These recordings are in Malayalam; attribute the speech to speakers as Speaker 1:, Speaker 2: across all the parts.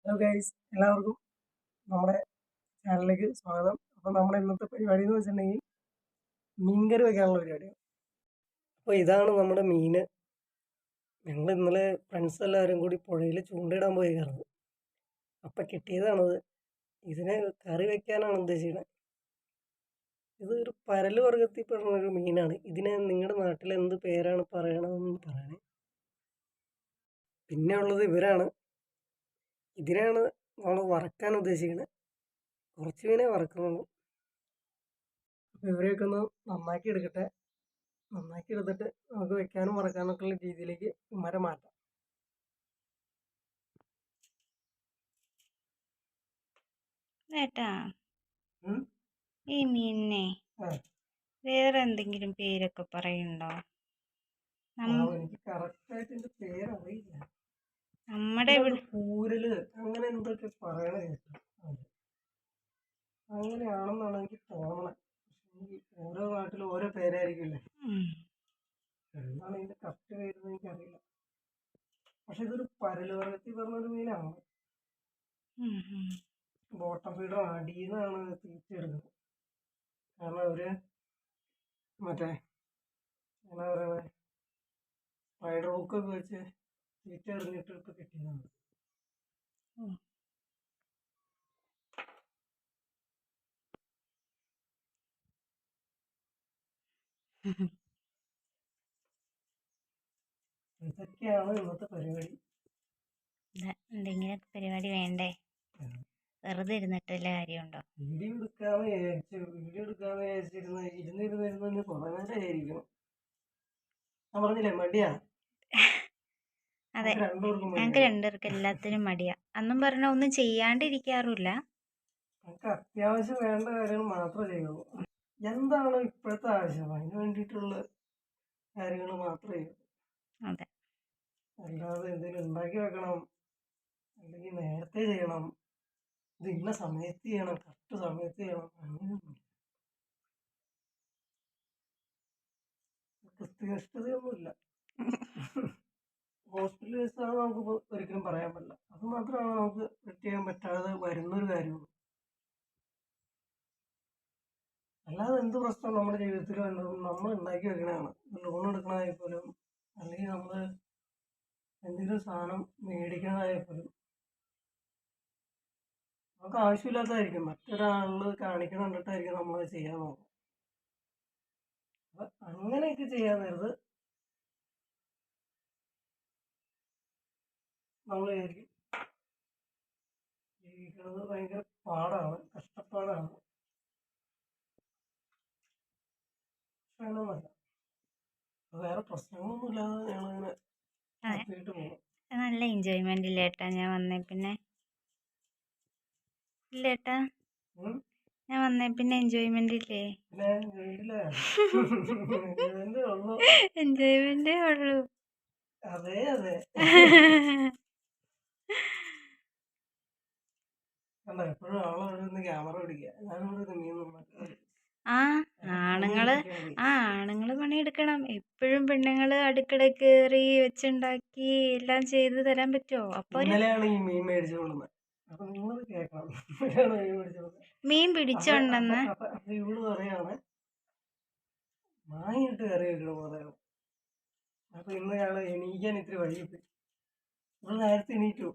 Speaker 1: ഹലോ ഗൈസ്, എല്ലാവർക്കും നമ്മുടെ ചാനലിലേക്ക് സ്വാഗതം. അപ്പോൾ നമ്മുടെ ഇന്നത്തെ പരിപാടി എന്ന് വെച്ചിട്ടുണ്ടെങ്കിൽ മീൻകറി വയ്ക്കാനുള്ള പരിപാടിയാണ്. അപ്പോൾ ഇതാണ് നമ്മുടെ മീൻ. ഞങ്ങൾ ഇന്നലെ ഫ്രണ്ട്സ് എല്ലാവരും കൂടി പുഴയിൽ ചൂണ്ടയിടാൻ പോയിരുന്നു. അപ്പം കിട്ടിയതാണത്. ഇതിനെ കറി വയ്ക്കാനാണ് ഉദ്ദേശിക്കുന്നത്. ഇത് ഒരു പരല് വർഗ്ഗത്തിൽ പെടുന്ന ഒരു മീനാണ്. ഇതിനെ നിങ്ങളുടെ നാട്ടിൽ എന്ത് പേരാണ് പറയണമെന്ന് പറയണേ. പിന്നെ ഉള്ളത് ഇവരാണ്. ഇതിനാണ് നമ്മൾ വറക്കാൻ ഉദ്ദേശിക്കുന്നത്. കുറച്ച് മീനെ വറക്കുന്നുള്ളൂ. അപ്പോൾ ഇവരെയൊക്കെ ഒന്ന് നന്നാക്കി എടുക്കട്ടെ. നന്നാക്കി എടുത്തിട്ട് നമുക്ക് വെക്കാനും വറക്കാനൊക്കെ ഉള്ള രീതിയിലേക്ക് ഇവന്മാരെ മാറ്റാം.
Speaker 2: ഏട്ടാ,
Speaker 1: ഉം.
Speaker 2: ഈ മീനിനെ
Speaker 1: ആ,
Speaker 2: വേറെ എന്തെങ്കിലും പേരൊക്കെ പറയുന്നുണ്ടോ?
Speaker 1: എനിക്ക് കറക്റ്റായിട്ട് ഇതിന്റെ പേരറിയില്ല.
Speaker 2: നമ്മുടെ
Speaker 1: ഇതെന്ത്
Speaker 2: ഇവിടെ
Speaker 1: കൂരല് അങ്ങനെ എന്തൊക്കെ പറയണ കേട്ടോ. അങ്ങനെയാണെന്നാണ് എനിക്ക് തോന്നണത്. പക്ഷെ ഓരോ നാട്ടിലും ഓരോ പേരായിരിക്കില്ലേ.
Speaker 2: ഉം,
Speaker 1: എന്താണ് ഇതിന്റെ കറക്റ്റ് പേരെന്ന് എനിക്കറിയില്ല. പക്ഷെ ഇതൊരു പരല് വർഗ്ഗത്തിൽ പറഞ്ഞൊരു മീനാണ്.
Speaker 2: ഉം, ഉം.
Speaker 1: ബോട്ടം ഫീഡർ അടിയെന്നാണ് തിരിച്ചെടുക്കുന്നത്. കാരണം അവര് മറ്റേ എന്നാ പറയുന്നത് സ്പൈഡർ ഹുക്കൊക്കെ വെച്ച് തീറ്റ എറിഞ്ഞിട്ട് ഇപ്പൊ കിട്ടിയതാണ്.
Speaker 2: ഉം.
Speaker 1: ഇതൊക്കെയാണ് ഇന്നത്തെ പരിപാടി.
Speaker 2: എന്തെങ്കിലുമൊക്കെ പരിപാടി വേണ്ടേ? വെറുതെ ഇരുന്നിട്ടല്ല കാര്യമുണ്ടോ?
Speaker 1: വീഡിയോ എടുക്കാന്ന് ഇരുന്നിരുന്ന് കുറെ നേരം ആയിരിക്കണം. ഞാൻ പറഞ്ഞില്ലേ മടിയാ.
Speaker 2: അതെ,
Speaker 1: രണ്ടുപേർക്കും
Speaker 2: ഞങ്ങൾക്ക്
Speaker 1: മടിയാണ്.
Speaker 2: രണ്ടുപേർക്ക് എല്ലാത്തിനും മടിയാ. അന്നും പറഞ്ഞ ഒന്നും ചെയ്യാണ്ടിരിക്കാറില്ല.
Speaker 1: നമുക്ക് അത്യാവശ്യം വേണ്ട കാര്യങ്ങൾ മാത്രമേ ചെയ്യുള്ളൂ. എന്താണോ ഇപ്പോഴത്തെ ആവശ്യം അതിന് വേണ്ടിയിട്ടുള്ള കാര്യങ്ങൾ മാത്രമേ ചെയ്യൂ.
Speaker 2: അതെ,
Speaker 1: അല്ലാതെ എന്തെങ്കിലും ഉണ്ടാക്കി വെക്കണം, അല്ലെങ്കിൽ നേരത്തെ ചെയ്യണം, ഇത് ഇന്ന സമയത്ത് ചെയ്യണം, കറക്റ്റ് സമയത്ത് ചെയ്യണം, അങ്ങനെയൊന്നും കൃത്യനിഷ്ഠതയൊന്നുമില്ല. ഹോസ്പിറ്റൽ കേസാണ് നമുക്ക് ഒരിക്കലും പറയാൻ പറ്റില്ല. അത് മാത്രമാണ് നമുക്ക് സെറ്റ് ചെയ്യാൻ പറ്റാതെ വരുന്നൊരു കാര്യമുള്ളൂ. അല്ലാതെ എന്ത് പ്രശ്നം നമ്മുടെ ജീവിതത്തിൽ നമ്മൾ ഉണ്ടാക്കി വെക്കണതാണ്. ലോൺ എടുക്കണതായാൽ പോലും, അല്ലെങ്കിൽ നമ്മൾ എന്തെങ്കിലും സാധനം മേടിക്കണതായാൽ പോലും നമുക്ക് ആവശ്യമില്ലാത്തതായിരിക്കും. മറ്റൊരാളിൽ കാണിക്കണ കണ്ടിട്ടായിരിക്കും നമ്മളത് ചെയ്യാൻ നോക്കുക. അപ്പൊ അങ്ങനെയൊക്കെ ചെയ്യാൻ നേരത്ത് നമ്മൾ വിചാരിക്കും ജീവിക്കുന്നത് ഭയങ്കര പാടാണ്, കഷ്ടപ്പാടാണ്. പക്ഷെ അങ്ങനെയൊന്നുമല്ല. വേറെ പ്രശ്നങ്ങളൊന്നും ഇല്ലാതെ ഞങ്ങളിങ്ങനെ
Speaker 2: അതെ,
Speaker 1: ഹാപ്പിയായിട്ട് പോകും.
Speaker 2: നല്ല എൻജോയ്മെന്റ് ഇല്ല ഏട്ടാ ഞാൻ വന്നേ പിന്നെ? ഇല്ല ഏട്ടാ,
Speaker 1: ഉം.
Speaker 2: ഞാൻ വന്നേ പിന്നെ എൻജോയ്മെന്റ് ഇല്ലേ?
Speaker 1: പിന്നെ വീട്ടിലെ ഇതല്ലേ ഉള്ളൂ.
Speaker 2: എൻജോയ്മെന്റേ ഉള്ളൂ.
Speaker 1: അതെ അതെ. കണ്ട എപ്പോഴും ആളവിടെ നിന്ന് ക്യാമറ പിടിക്കുക, ഞാനിവിടെ മീൻ നന്നാക്കുന്നത്.
Speaker 2: ആ ആണുങ്ങള് ആണുങ്ങള് പണിയെടുക്കണം. എപ്പോഴും പെണ്ണുങ്ങള് അടുക്കള കയറി വെച്ചുണ്ടാക്കി എല്ലാം ചെയ്ത് തരാൻ പറ്റുമോ? അപ്പൊ
Speaker 1: ഇന്നലെയാണ് ഈ മീൻ മേടിച്ചു കൊള്ളുന്നത്. അപ്പൊ നിങ്ങളത് കേൾക്കണം. ഇന്നലെയാണ് മീൻ മേടിച്ചു കൊള്ളുന്നത്.
Speaker 2: മീൻ പിടിച്ചോണ്ടെന്ന്
Speaker 1: അപ്പൊ ഇവള് പറയാണ് മാങ്ങിയിട്ട് കറി വെക്കണ പോലെയാണ്. അപ്പൊ ഇന്ന് ഞങ്ങള് എണീക്കാൻ ഇത്തിരി വൈകിപ്പോയി. ഇവള് നേരത്തെ എണീറ്റു.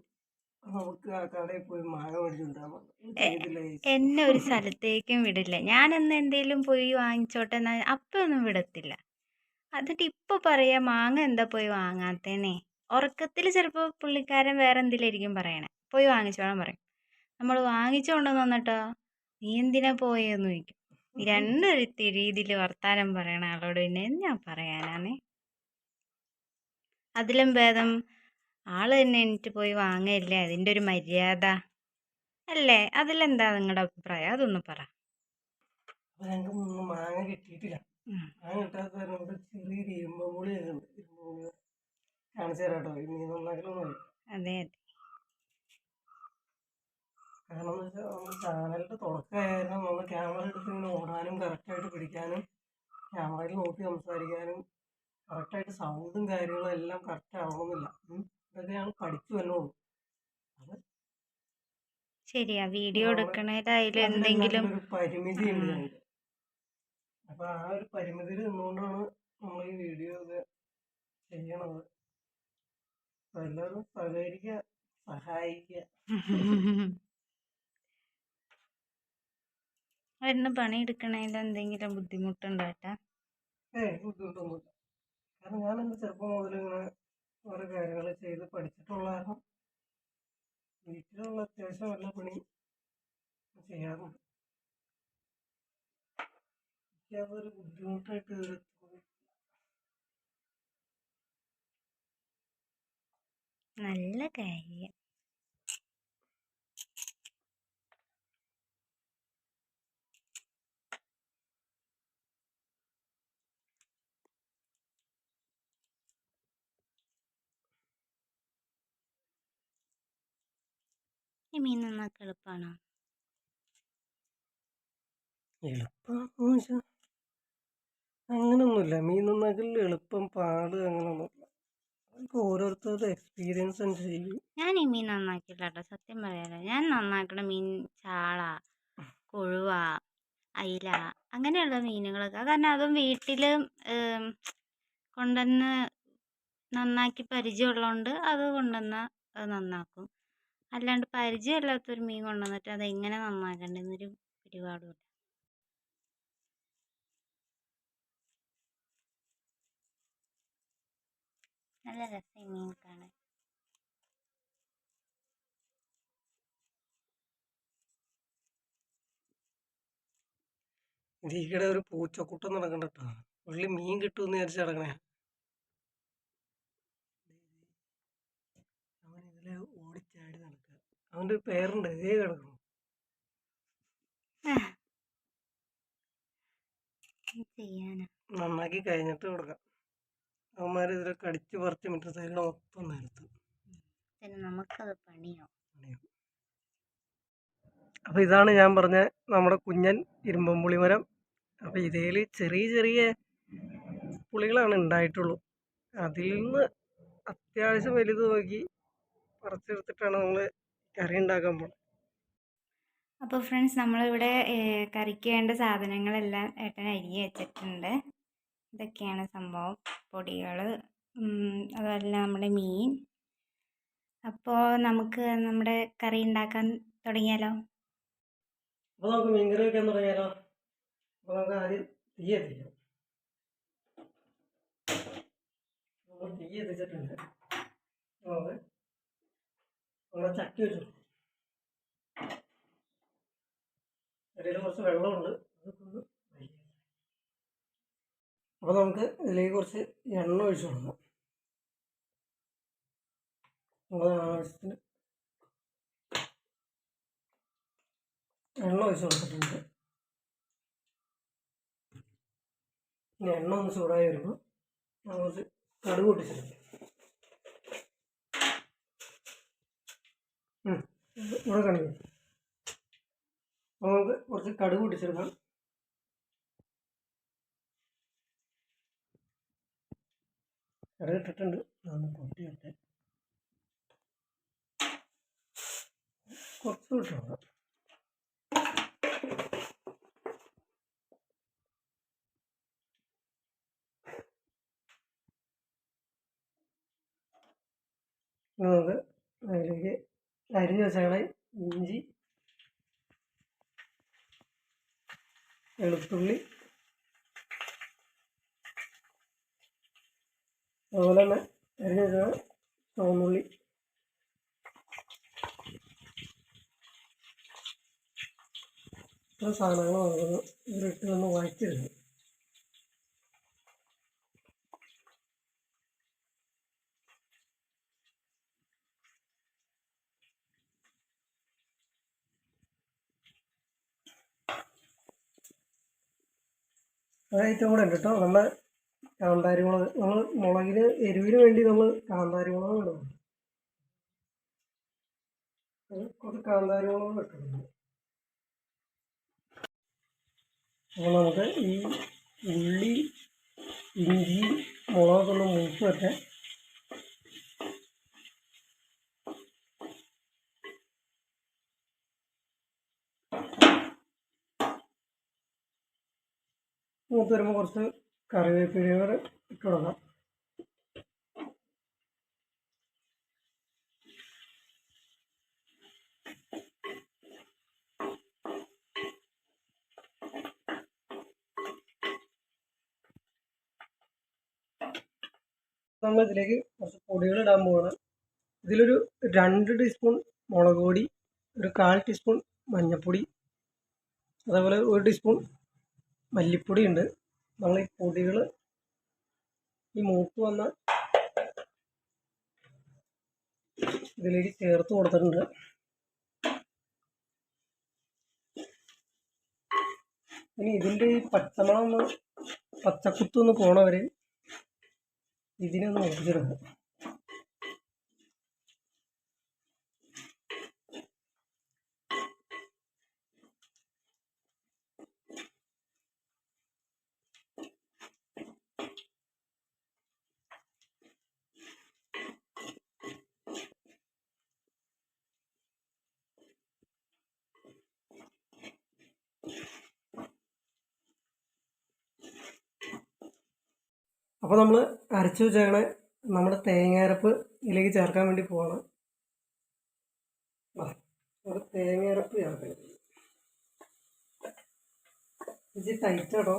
Speaker 1: നമുക്ക് ആ കടയിൽ പോയി മാങ്ങ മേടിച്ചുകൊണ്ടിരാൻ പറഞ്ഞു.
Speaker 2: എന്നെ ഒരു സ്ഥലത്തേക്കും വിടില്ല. ഞാൻ എന്ന് എന്തേലും പോയി വാങ്ങിച്ചോട്ടെ എന്നാ അപ്പൊ ഒന്നും വിടത്തില്ല. എന്നിട്ട് ഇപ്പൊ പറയാ മാങ്ങ എന്താ പോയി വാങ്ങാത്തേനെ. ഉറക്കത്തിൽ ചിലപ്പോ പുള്ളിക്കാരൻ വേറെ എന്തിലായിരിക്കും പറയണേ. പോയി വാങ്ങിച്ചോളാൻ പറയും. നമ്മൾ വാങ്ങിച്ചോണ്ടെന്ന് വന്നിട്ടോ നീ എന്തിനാ പോയെന്ന് ചോദിക്കും. രണ്ട് രീതിയിൽ വർത്താനം പറയണ ആളോട് പിന്നെ ഞാൻ പറയാനാന്നേ. അതിലും ഭേദം ആള് തന്നെ എണീറ്റ് പോയി വാങ്ങയല്ലേ അതിൻ്റെ ഒരു മര്യാദ അല്ലേ? അതിലെന്താ നിങ്ങളുടെ അഭിപ്രായം? അതൊന്ന് പറ.
Speaker 1: അപ്പൊ ഞങ്ങൾക്ക് മാങ്ങ കിട്ടിയിട്ടില്ല. മാങ്ങ കിട്ടാത്ത നമുക്ക് ചെറിയൊരു ഇരുമ്പുളി കാണിച്ചു തരാട്ടോ. ഈ മീൻ നന്നാക്കലൊന്നും.
Speaker 2: അതെ അതെ,
Speaker 1: കാരണം എന്ന് വെച്ചാൽ നമ്മൾ ചാനലിന്റെ തുടക്കമായിരുന്നു. നമ്മൾ ക്യാമറ എടുത്ത് ഇങ്ങനെ ഓടാനും കറക്റ്റായിട്ട് പിടിക്കാനും ക്യാമറയിൽ നോക്കി സംസാരിക്കാനും കറക്റ്റായിട്ട് സൗണ്ടും കാര്യങ്ങളും എല്ലാം കറക്റ്റ് ആവണമെന്നില്ല. ഇതൊക്കെ ഞങ്ങൾ പഠിച്ചു വരണുള്ളൂ. അത്
Speaker 2: ശരിയാ, വീഡിയോ
Speaker 1: നമ്മൾ
Speaker 2: എടുക്കണേലായാലും എന്തെങ്കിലും
Speaker 1: അതിലെല്ലാത്തിനും ഒരു പരിമിതി ഉണ്ട് ഞങ്ങൾക്ക്. അപ്പൊ ആ ഒരു പരിമിതിയിൽ നിന്നുകൊണ്ടാണ് നമ്മൾ ഈ വീഡിയോ ഒക്കെ ചെയ്യണത്. അപ്പൊ എല്ലാവരും സഹകരിക്കുക, സഹായിക്കുക.
Speaker 2: വരുന്ന പണിയെടുക്കണേൽ എന്തെങ്കിലും ബുദ്ധിമുട്ടുണ്ടോ ഏട്ടാ?
Speaker 1: ബുദ്ധിമുട്ടൊന്നുമില്ല. കാരണം ഞാൻ എൻ്റെ ചെറുപ്പം മുതൽ ഇങ്ങനെ ഓരോ കാര്യങ്ങൾ ചെയ്ത് പഠിച്ചിട്ടുള്ള കാരണം വീട്ടിലുള്ള അത്യാവശ്യം എല്ലാ പണി ചെയ്യാറുണ്ട്. എനിക്ക് അതൊരു ബുദ്ധിമുട്ടായിട്ട് തോന്നി.
Speaker 2: നല്ല കാര്യം. ഈ മീൻ നന്നാക്കാൻ എളുപ്പമാണോ?
Speaker 1: എളുപ്പമാണെന്ന് ചോദിച്ചാൽ അങ്ങനെയൊന്നുമില്ല. മീൻ നന്നാക്കലിൽ എളുപ്പം പാട് അങ്ങനെയൊന്നുമില്ല. അതൊക്കെ ഓരോരുത്തരുടെ എക്സ്പീരിയൻസ് അനുസരിച്ച്.
Speaker 2: ഞാൻ ഈ മീൻ നന്നാക്കില്ല കേട്ടോ, സത്യം പറയാലോ. ഞാൻ നന്നാക്കണ മീൻ ചാള, കൊഴുവ, അയില അങ്ങനെയുള്ള മീനുകളൊക്കെ. കാരണം അതും വീട്ടിൽ കൊണ്ടുവന്ന് നന്നാക്കി പരിചയമുള്ളതുകൊണ്ട് അത് കൊണ്ടുവന്ന് അത് നന്നാക്കും. അല്ലാണ്ട് പരിചയമില്ലാത്തൊരു മീൻ കൊണ്ടുവന്നിട്ട് അത് എങ്ങനെ നന്നാക്കണ്ടെന്നൊരു പിടിപാടുമില്ല. നല്ല രസം ഈ മീൻ കാണാൻ.
Speaker 1: ഇതിക്കടെ ഒരു പൂച്ചക്കുട്ടം നടക്കണ്ട കേട്ടോ. പുള്ളി മീൻ കിട്ടുമെന്ന് വിചാരിച്ച് നടക്കണേ. അവൻ ഇതിലെ ഓടിച്ചാടി നടക്കുക. അവൻ്റെ ഒരു പേരുണ്ട്, ഇതേ കിടക്കണം.
Speaker 2: ചെയ്യാനാ,
Speaker 1: നന്നാക്കി കഴിഞ്ഞിട്ട് കൊടുക്കാം. അവന്മാർ ഇതിലെ കടിച്ച് പറിച്ച് മറ്റേ സൈഡിൽ മൊത്തം നിരത്തും.
Speaker 2: പിന്നെ നമുക്കത് പണിയാവും.
Speaker 1: അപ്പൊ ഇതാണ് ഞാൻ പറഞ്ഞ നമ്മുടെ കുഞ്ഞൻ ഇരുമ്പം പുളിമരം. അപ്പൊ ഇതിൽ ചെറിയ ചെറിയ പുളികളാണ് ഉണ്ടായിട്ടുള്ളൂ. അതിൽ നിന്ന് അത്യാവശ്യം വലുത് നോക്കി പറിച്ചെടുത്തിട്ടാണ് നമ്മൾ കറി ഉണ്ടാക്കാൻ പോകുന്നത്.
Speaker 2: അപ്പോൾ ഫ്രണ്ട്സ്, നമ്മളിവിടെ കറിക്ക് വേണ്ട സാധനങ്ങളെല്ലാം ഏട്ടൻ അരിഞ്ഞ് വെച്ചിട്ടുണ്ട്. ഇതൊക്കെയാണ് സംഭവം, പൊടികൾ, അതുപോലെ നമ്മുടെ മീൻ. അപ്പോൾ നമുക്ക് നമ്മുടെ കറി ഉണ്ടാക്കാൻ തുടങ്ങിയാലോ?
Speaker 1: അപ്പോൾ നമുക്ക് മീൻകറി വെക്കാൻ തുടങ്ങിയാലോ? അപ്പോൾ നമുക്ക് ആദ്യം തീ എത്തിക്കാം. നമ്മൾ തീ എത്തിച്ചിട്ടുണ്ട്. നമുക്ക് നമ്മുടെ ചട്ടി വെച്ചു. ചട്ടിയിൽ കുറച്ച് വെള്ളമുണ്ട്. അപ്പോൾ നമുക്ക് ഇതിലേക്ക് കുറച്ച് എണ്ണ ഒഴിച്ചു കൊടുക്കാം. നമ്മുടെ ആവശ്യത്തിന് എണ്ണ ഒഴിച്ച് കൊടുത്തിട്ടുണ്ട്. ഇനി എണ്ണ ഒന്ന് ചൂടായി വരുമ്പോൾ കുറച്ച് കടുക് പൊട്ടിച്ചെടുക്കാം. ഇവിടെ കാണിക്കും. നമുക്ക് കുറച്ച് കടുക് പൊട്ടിച്ചെടുക്കാം. കടുക് ഇട്ടിട്ടുണ്ട്. അതൊന്ന് പൊട്ടി വരട്ടെ. കുറച്ച് ഇട്ട് കൊടുക്കാം. നമുക്ക് അതിലേക്ക് അരിഞ്ഞ് വെച്ചാൽ ഇഞ്ചി, വെളുത്തുള്ളി, അതുപോലെ തന്നെ അരിഞ്ഞ് വെച്ചാൽ ചുവന്നുള്ളി, ഇത്ര സാധനങ്ങൾ നമുക്കൊന്ന് ഇതിലിട്ട് ഒന്ന് വഴറ്റിയെടുക്കും. ഒരൈറ്റം കൂടെ ഉണ്ട് കേട്ടോ. നമ്മുടെ കാന്താരി മുളക്, നമ്മൾ മുളകിന് എരിവിന് വേണ്ടി നമ്മൾ കാന്താരി മുളക് ഇടുന്നു. കുറച്ച് കാന്താരി മുളക് ഇട്ടിട്ടുണ്ട്. അപ്പോൾ നമുക്ക് ഈ ഉള്ളി, ഇഞ്ചി, മുളകൊക്കെ ഒന്ന് മൂത്ത് വരട്ടെ. മൂത്ത് വരുമ്പോൾ കുറച്ച് കറിവേപ്പില ഇട്ട് കൊടുക്കാം. നമ്മൾ ഇതിലേക്ക് കുറച്ച് പൊടികൾ ഇടാൻ പോവാണ്. ഇതിലൊരു 2 ടീസ്പൂൺ മുളക് പൊടി, ഒരു 1/4 ടീസ്പൂൺ മഞ്ഞൾപ്പൊടി, അതേപോലെ 1 ടീസ്പൂൺ മല്ലിപ്പൊടി ഉണ്ട്. നമ്മൾ ഈ പൊടികൾ ഈ മൂത്ത് വന്ന ഇതിലേക്ക് ചേർത്ത് കൊടുത്തിട്ടുണ്ട്. ഇനി ഇതിൻ്റെ ഈ പച്ചക്കുത്തൊന്ന് പോണവരെ ഇതിനൊന്ന് ഒഴിച്ചെടുക്കുക. അപ്പോൾ നമ്മൾ അരച്ചു വെച്ചേക്കണ നമ്മുടെ തേങ്ങയരപ്പ് ഇതിലേക്ക് ചേർക്കാൻ വേണ്ടി പോവാണ്. നമ്മുടെ തേങ്ങയരപ്പ് ചേർക്കാം. ഇത് ടൈറ്റ് കേട്ടോ.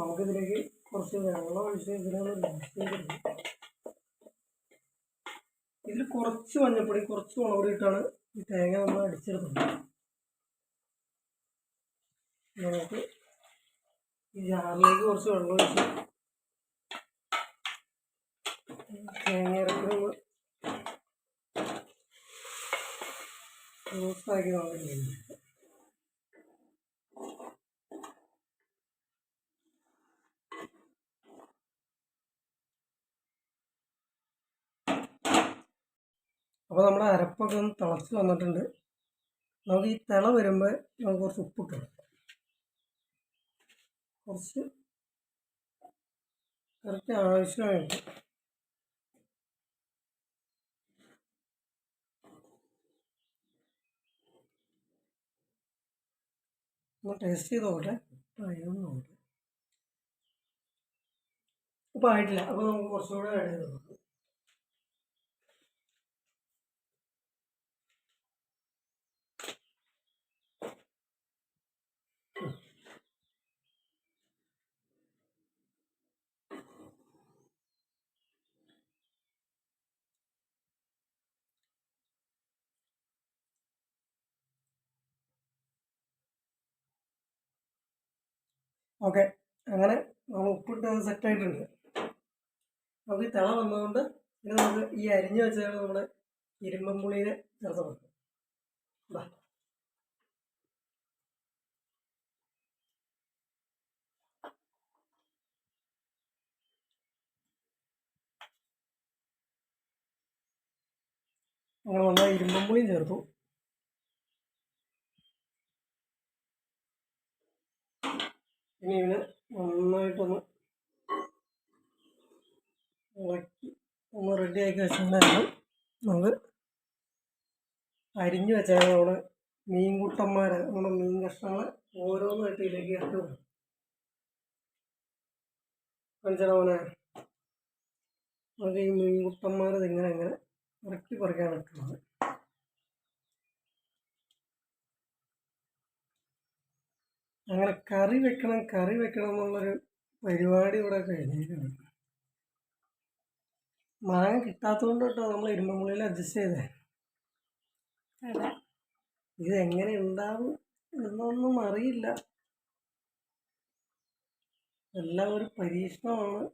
Speaker 1: നമുക്കിതിലേക്ക് കുറച്ച് വെള്ളം ഒഴിച്ച് ഇതിനൊന്ന് മിക്സ് ചെയ്തെടുക്കും. ഇതിൽ കുറച്ച് മഞ്ഞൾപ്പൊടി, കുറച്ച് മുളക് പൊടി ഇട്ടാണ് ഈ തേങ്ങ നമ്മൾ അടിച്ചെടുക്കുന്നത്. നമുക്ക് ഈ ജാറിലേക്ക് കുറച്ച് വെള്ളം ഒഴിച്ച് തേങ്ങയരപ്പ് റോസ്റ്റാക്കി നോക്കിയിട്ടുണ്ട്. അപ്പോൾ നമ്മുടെ അരപ്പൊക്കെ ഒന്ന് തിളച്ച് വന്നിട്ടുണ്ട്. നമുക്ക് ഈ തിള വരുമ്പോൾ നമുക്ക് കുറച്ച് ഉപ്പിട്ട് കൊടുക്കാം. കുറച്ച് കറക്റ്റ് ആവശ്യമായിട്ട് ഒന്ന് ടേസ്റ്റ് ചെയ്ത് നോക്കട്ടെ. ഉപ്പായിരുന്നു നോക്കട്ടെ. ഉപ്പായിട്ടില്ല. അപ്പോൾ നമുക്ക് കുറച്ചുകൂടെ ആഡ് ചെയ്ത് നോക്കാം. ഓക്കെ, അങ്ങനെ നമ്മൾ ഉപ്പിട്ട് സെറ്റായിട്ടുണ്ട്. നമുക്ക് ഈ തിള വന്നതുകൊണ്ട് ഇത് നമുക്ക് ഈ അരിഞ്ഞു വെച്ചാൽ നമ്മുടെ ഇരുമ്പുളിയെ ചേർത്ത് കൊടുക്കും. അങ്ങനെ നന്നായി ഇരുമ്പുളിയും ചേർത്തു. ഇനി ഇതിനെ നന്നായിട്ടൊന്ന് ഇളക്കി ഒന്ന് റെഡിയാക്കി വെച്ചാൽ നമുക്ക് അരിഞ്ഞു വെച്ചാൽ നമ്മുടെ മീൻകുട്ടന്മാരെ, നമ്മുടെ മീൻ കഷ്ണങ്ങൾ ഓരോന്നായിട്ട് ഇതിലേക്ക് ഇറക്കി കൊടുക്കും. മനസ്സിലാവനെ നമുക്ക് ഈ മീൻകുട്ടന്മാർ ഇങ്ങനെ ഇങ്ങനെ ഇറക്കി പറിക്കാൻ പറ്റുന്നത്. അങ്ങനെ കറി വെക്കണം എന്നുള്ളൊരു പരിപാടി ഇവിടെ കഴിഞ്ഞിരിക്കുന്നു. മാങ്ങ കിട്ടാത്തതുകൊണ്ട് കേട്ടോ നമ്മൾ ഇരുമ്പുള്ളിയിൽ അഡ്ജസ്റ്റ് ചെയ്തേ. ഇത് എങ്ങനെ ഉണ്ടാവും എന്നൊന്നും അറിയില്ല. എല്ലാം ഒരു പരീക്ഷണമാണ്.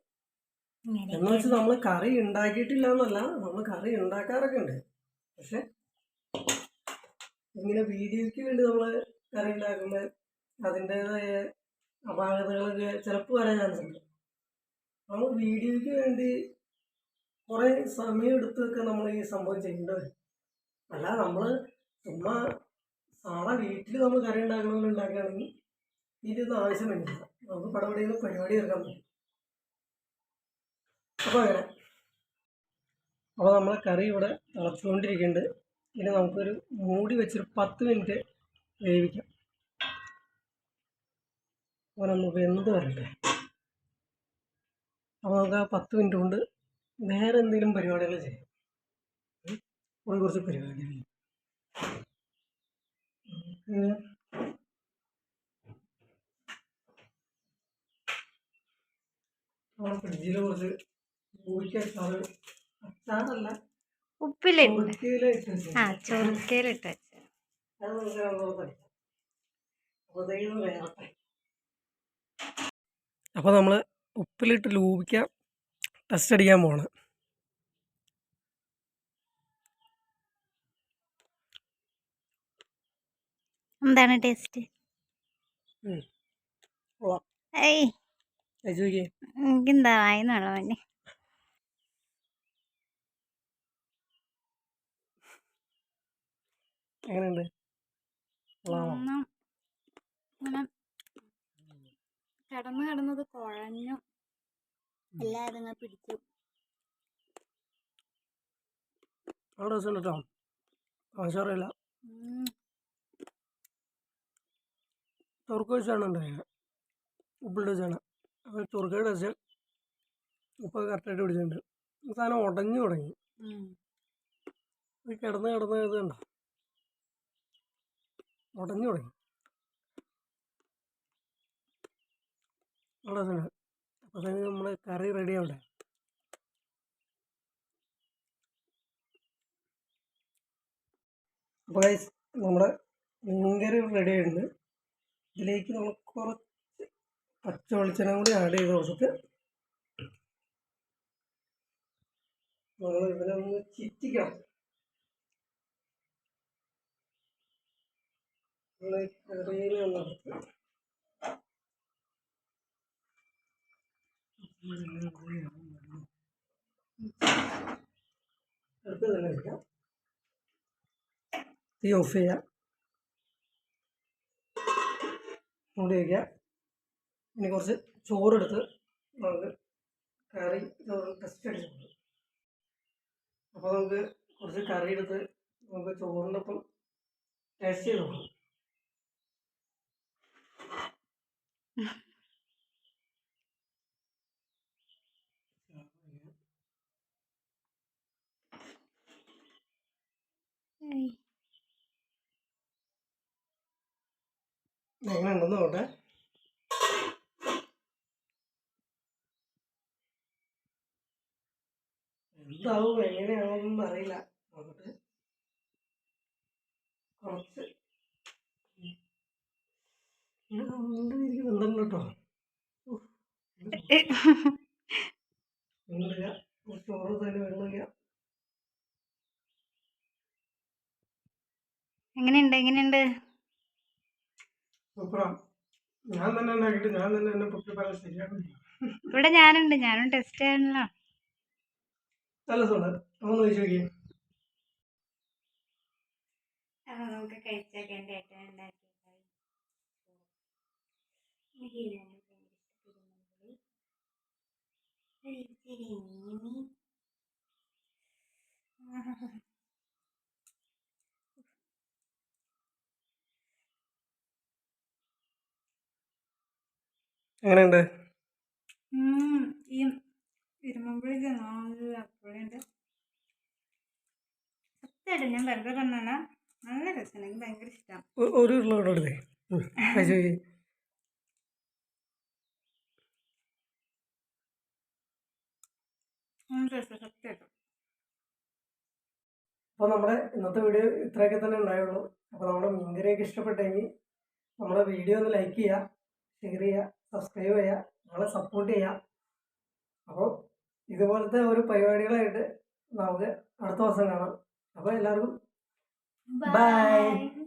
Speaker 1: എന്ന് വെച്ചാൽ നമ്മൾ കറി ഉണ്ടാക്കിയിട്ടില്ല എന്നല്ല, നമ്മൾ കറി ഉണ്ടാക്കാറൊക്കെ ഉണ്ട്. പക്ഷെ ഇങ്ങനെ വീഡിയോയ്ക്ക് വേണ്ടി നമ്മൾ കറി ഉണ്ടാക്കുമ്പോൾ അതിൻ്റെതായ അപാകതകളൊക്കെ ചിലപ്പോൾ വരാൻ ചാൻസ് ഉണ്ട്. നമ്മൾ വീഡിയോയ്ക്ക് വേണ്ടി കുറേ സമയം എടുത്തൊക്കെ നമ്മൾ ഈ സംഭവം ചെയ്യേണ്ടത്. അല്ല നമ്മൾ ചുമ്മാ സാധാ വീട്ടിൽ നമ്മൾ കറി ഉണ്ടാക്കണമെന്ന് ഉണ്ടാക്കുകയാണെങ്കിൽ ഇതിനൊന്നും ആവശ്യം വേണ്ടില്ല. നമുക്ക് പടപടയിൽ പരിപാടി തീർക്കാൻ പറ്റും. അപ്പോൾ അങ്ങനെ അപ്പോൾ നമ്മളെ കറി ഇവിടെ തിളച്ചുകൊണ്ടിരിക്കുന്നുണ്ട്. ഇനി നമുക്കൊരു മൂടി വെച്ചൊരു 10 മിനിറ്റ് വേവിക്കാം. അങ്ങനെ ഒന്ന് വെന്ത് വരട്ടെ. അപ്പോൾ നമുക്ക് ആ 10 മിനിറ്റ് കൊണ്ട് വേറെ എന്തെങ്കിലും പരിപാടികൾ ചെയ്യാം. കുറച്ച് പരിപാടികൾ നമ്മുടെ ഫ്രിഡ്ജിൽ കുറച്ച് പൂവിക്കച്ചാറ്, അച്ചാറല്ല,
Speaker 2: ഉപ്പിലിട്ട്
Speaker 1: ചൊറുക്കയിലായിട്ട്
Speaker 2: ചൊറുക്കയിലിട്ട് വെച്ച
Speaker 1: അത് നമുക്ക് രണ്ടോളം പഠിക്കാം. അപ്പോൾ വേറെ അപ്പോൾ നമ്മൾ ഉപ്പിലിട്ട് ലൂപിക്ക ടെസ്റ്റ് അടിക്കാൻ പോവാണ്.
Speaker 2: എന്താണ് ടേസ്റ്റ്? ഏയ് എനിക്കെന്താ വായിന്നുള്ള മഞ്ഞ.
Speaker 1: എങ്ങനെയുണ്ട്?
Speaker 2: ഇങ്ങനെ കിടന്നത് കുഴഞ്ഞു, എല്ലാവരും ഇങ്ങനെ പിടിച്ചു.
Speaker 1: അവിടെ ദിവസം കേട്ടോ, ആവശ്യമറിയില്ല. ചൊറുക്ക വെച്ചാണ് ഉണ്ടായത്, ഉപ്പിട്ട് വെച്ചാണ്. അപ്പോൾ ചൊറുക്കയുടെ വെച്ച് ഉപ്പ് കറക്റ്റായിട്ട് പിടിച്ചിട്ടുണ്ട്. സാധനം ഉടഞ്ഞു തുടങ്ങി. കിടന്ന് ഇത് കണ്ടോ, ഉടഞ്ഞു തുടങ്ങി. അവിടെ വെച്ചുണ്ട്. അപ്പോൾ നമ്മൾ കറി റെഡി ആവട്ടെ. അപ്പോൾ നമ്മുടെ മീൻകറി റെഡി ആയിട്ടുണ്ട്. ഇതിലേക്ക് നമ്മൾ കുറച്ച് പച്ച വെളിച്ചെണ്ണ കൂടി ആഡ് ചെയ്ത് കൊടുത്തിട്ട് നമ്മൾ ഇതിനൊന്ന് ചിറ്റിക്കണം. കറിയിൽ അടുത്ത് തന്നെ വയ്ക്കാം. തീ ഓഫ് ചെയ്യാം, മൂടി വയ്ക്കാം. ഇനി കുറച്ച് ചോറെടുത്ത് നമുക്ക് കറി ടെസ്റ്റ് അടിച്ചിട്ടുണ്ട്. അപ്പോൾ നമുക്ക് കുറച്ച് കറി എടുത്ത് നമുക്ക് ചോറിൻ്റെ ഒപ്പം ടേസ്റ്റ് ചെയ്ത് നോക്കാം. എങ്ങനെ ഉണ്ടെന്ന് നോട്ടെ. എന്താവും എങ്ങനെയാണെന്നൊന്നും അറിയില്ല. നോക്കട്ടെ, കുറച്ച് ബന്ധം കേട്ടോ. വെള്ളില്ല, കുറച്ച് ചോറ് തന്നെ വെള്ളില്ല.
Speaker 2: എങ്ങനെയുണ്ട്?
Speaker 1: സൂപ്പറാ. ഞാൻ തന്നെ ഉണ്ടാക്കിയിട്ട് ഞാൻ തന്നെ എന്നെ പൊക്കി പറയാൻ ശരിയാണ്.
Speaker 2: ഇവിടെ ഞാനും ടെസ്റ്റ് ചെയ്യാനല്ലോ.
Speaker 1: നല്ല സുഖം. ഒന്ന് ചോദിച്ചു നോക്കിയേ.
Speaker 2: നമുക്ക് കഴിച്ചേക്കാൻ
Speaker 1: എങ്ങനെയുണ്ട്?
Speaker 2: ഈ ഇരുമ്പുളിക്ക് നല്ല അപ്പുളുണ്ട്. സത്യമായിട്ട് ഞാൻ വെറുതെ പറഞ്ഞാ നല്ല രസമാണ്. എനിക്ക് ഭയങ്കര ഇഷ്ടമാണ്.
Speaker 1: ഒരു ഉരുളോടെ
Speaker 2: സത്യമായിട്ടും.
Speaker 1: അപ്പോൾ നമ്മുടെ ഇന്നത്തെ വീഡിയോ ഇത്രയൊക്കെ തന്നെ ഉണ്ടായുള്ളൂ. അപ്പോൾ നമ്മുടെ മീൻകറിയൊക്കെ ഇഷ്ടപ്പെട്ടെങ്കിൽ നമ്മുടെ വീഡിയോ ഒന്ന് ലൈക്ക് ചെയ്യുക, ഷെയർ ചെയ്യുക, സബ്സ്ക്രൈബ് ചെയ്യുക, നമ്മളെ സപ്പോർട്ട് ചെയ്യുക. അപ്പോൾ ഇതുപോലത്തെ ഒരു പരിപാടികളായിട്ട് നമുക്ക് അടുത്ത ദിവസം കാണാം. അപ്പോൾ എല്ലാവർക്കും ബൈ.